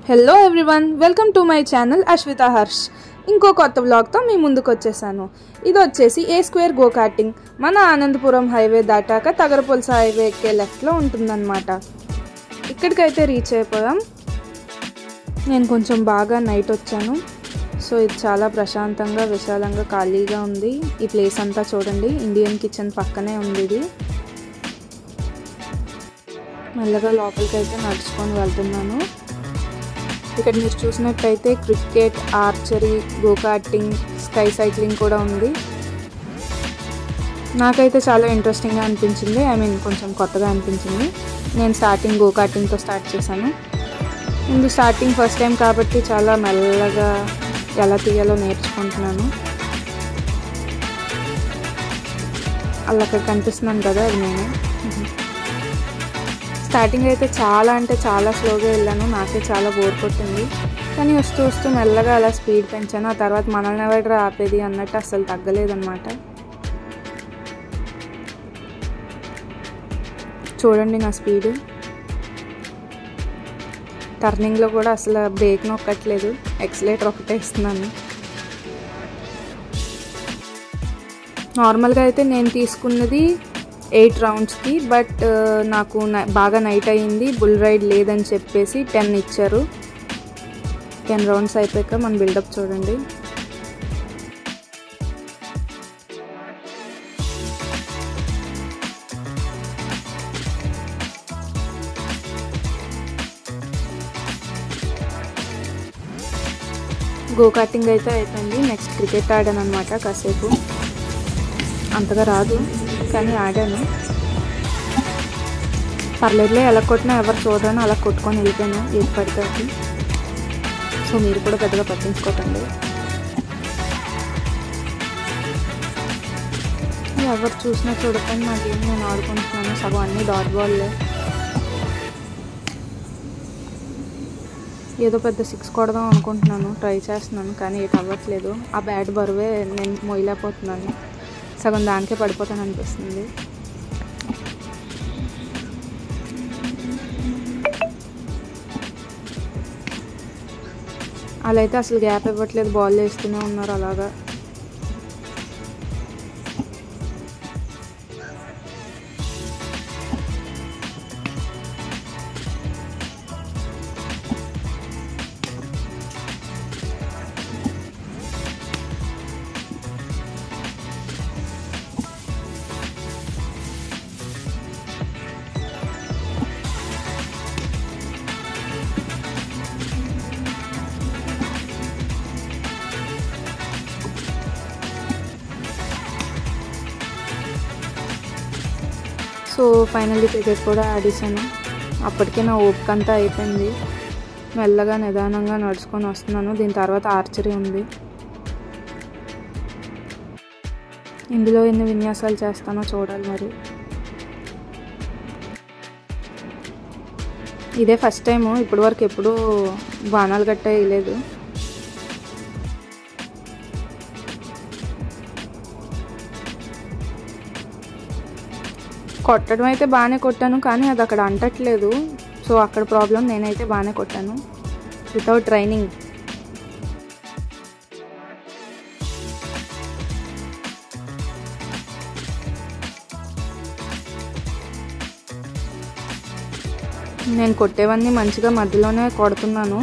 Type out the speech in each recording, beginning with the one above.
Hello everyone, welcome to my channel Ashwitha Harsh. ఇంకో కొత్త వ్లాగ్తో మీ ముందుకు వచ్చేసాను. ఇది వచ్చేసి ఏ స్క్వేర్ గో కార్టింగ్. మన ఆనందపురం హైవే దాటాక తగరపుల్స హైవే ఎక్కే లెఫ్ట్లో ఉంటుందన్నమాట. ఇక్కడికైతే రీచ్ అయిపోయాం. నేను కొంచెం బాగా నైట్ వచ్చాను. సో ఇది చాలా ప్రశాంతంగా విశాలంగా ఖాళీగా ఉంది. ఈ ప్లేస్ అంతా చూడండి, ఇండియన్ కిచెన్ పక్కనే ఉంది. ఇది మెల్లగా లోపలికైతే నడుచుకొని వెళ్తున్నాను. ఇక్కడ మీరు చూసినట్టయితే cricket, archery, go karting, sky cycling కూడా ఉంది. నాకైతే చాలా ఇంట్రెస్టింగ్గా అనిపించింది. కొంచెం కొత్తగా అనిపించింది. నేను స్టార్టింగ్ గో కార్టింగ్తో స్టార్ట్ చేశాను. ముందు స్టార్టింగ్ ఫస్ట్ టైం కాబట్టి చాలా మెల్లగా ఎలా తీయాలో నేర్చుకుంటున్నాను. అలా అక్కడ కనిపిస్తున్నాను కదా, అది నేను. స్టార్టింగ్ అయితే చాలా అంటే చాలా స్లోగా వెళ్ళాను. నాకే చాలా బోర్ కొట్టింది. కానీ వస్తూ వస్తూ మెల్లగా అలా స్పీడ్ పెంచాను. ఆ తర్వాత మనల్ని ఎవరు ఆపేది అన్నట్టు అసలు తగ్గలేదన్నమాట. చూడండి నా స్పీడ్. టర్నింగ్లో కూడా అసలు బ్రేక్ నొక్కట్లేదు, ఎక్సలేటర్ ఒకటే ఇస్తున్నాను. నార్మల్గా అయితే నేను తీసుకున్నది 8 రౌండ్స్కి, బట్ నాకు బాగా నైట్ అయ్యింది, బుల్ రైడ్ లేదని చెప్పేసి 10 ఇచ్చారు. 10 రౌండ్స్ అయిపోయాక మన బిల్డప్ చూడండి. గో కార్టింగ్ అయితే అయిపోయింది. నెక్స్ట్ క్రికెట్ ఆడాను అనమాట కాసేపు. అంతగా రాదు కానీ ఆడాను. పర్లేదులే, ఎలా కొట్టినా ఎవరు చూడని అలా కొట్టుకొని వెళ్ళిపోయాను ఏది పడితే అది. సో మీరు కూడా పెద్దగా పట్టించుకోకండి. ఎవరు చూసినా చూడకండి, నాకేం నేను ఆడుకుంటున్నాను. సగం అన్నీ డాట్ బాల్లే. ఏదో పెద్ద 6 కొడదాం అనుకుంటున్నాను, ట్రై చేస్తున్నాను, కానీ ఏటి అవ్వట్లేదు. ఆ బ్యాట్ బరువే నేను మోయలేకపోతున్నాను. సగం దానికే పడిపోతాను అనిపిస్తుంది. అలా అయితే అసలు గ్యాప్ ఇవ్వట్లేదు, బాల్ వేస్తూనే ఉన్నారు అలాగా. సో ఫైనల్లీ క్రికెట్ కూడా ఆడేసాను. అప్పటికే నా ఓపిక అంతా అయిపోయింది. మెల్లగా నిదానంగా నడుచుకొని వస్తున్నాను. దీని తర్వాత ఆర్చరీ ఉంది. ఇందులో ఎన్ని విన్యాసాలు చేస్తానో చూడాలి మరి. ఇదే ఫస్ట్ టైము, ఇప్పటి వరకు ఎప్పుడూ బాణాలు గట్ట వేయలేదు. కొట్టడం అయితే బాగానే కొట్టాను, కానీ అది అక్కడ అంటట్లేదు. సో అక్కడ ప్రాబ్లం. నేనైతే బాగానే కొట్టాను వితౌట్ ట్రైనింగ్. నేను కొట్టేవన్నీ మంచిగా మధ్యలోనే కొడుతున్నాను,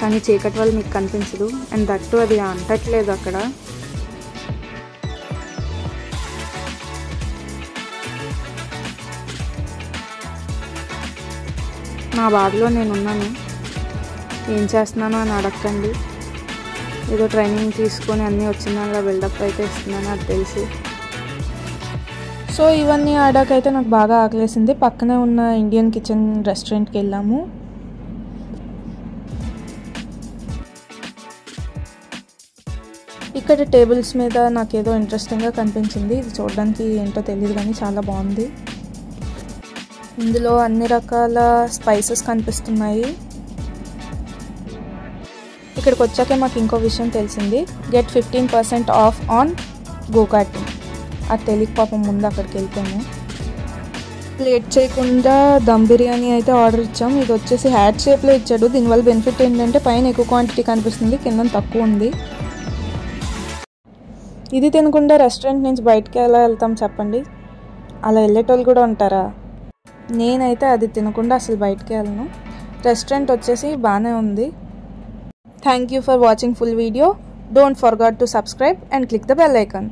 కానీ చీకటి వల్ల మీకు కనిపించదు. అండ్ దట్టు అది అంటట్లేదు అక్కడ. నా బాధలో నేనున్నాను. ఏం చేస్తున్నాను అని అడగండి. ఏదో ట్రైనింగ్ తీసుకొని అన్నీ వచ్చిందలా బిల్డప్ అయితే ఇస్తున్నాను, అది తెలుసు. సో ఇవన్నీ ఆడాకైతే నాకు బాగా ఆకలేసింది. పక్కనే ఉన్న ఇండియన్ కిచెన్ రెస్టారెంట్కి వెళ్ళాము. ఇక్కడ టేబుల్స్ మీద నాకేదో ఇంట్రెస్టింగ్గా కనిపించింది. ఇది చూడడానికి ఏంటో తెలియదు కానీ చాలా బాగుంది. ఇందులో అన్ని రకాల స్పైసెస్ కనిపిస్తున్నాయి. ఇక్కడికి వచ్చాకే మాకు ఇంకో విషయం తెలిసింది, get 15% of on go karting. అది తెలియక పాపం ముందు అక్కడికి వెళ్తాము. లేట్ చేయకుండా దమ్ బిర్యానీ అయితే ఆర్డర్ ఇచ్చాం. ఇది వచ్చేసి హ్యాట్ షేప్లో ఇచ్చాడు. దీనివల్ల బెనిఫిట్ ఏంటంటే పైన ఎక్కువ క్వాంటిటీ కనిపిస్తుంది, కింద తక్కువ ఉంది. ఇది తినకుండా రెస్టారెంట్ నుంచి బయటకి ఎలా వెళ్తాం చెప్పండి? అలా వెళ్ళేటోళ్ళు కూడా ఉంటారా? నేనైతే అది తినకుండా అసలు బయటకి వెళ్ళను. రెస్టారెంట్ వచ్చేసి బాగానే ఉంది. Thank you for watching full video. Don't forget to subscribe and click the bell icon.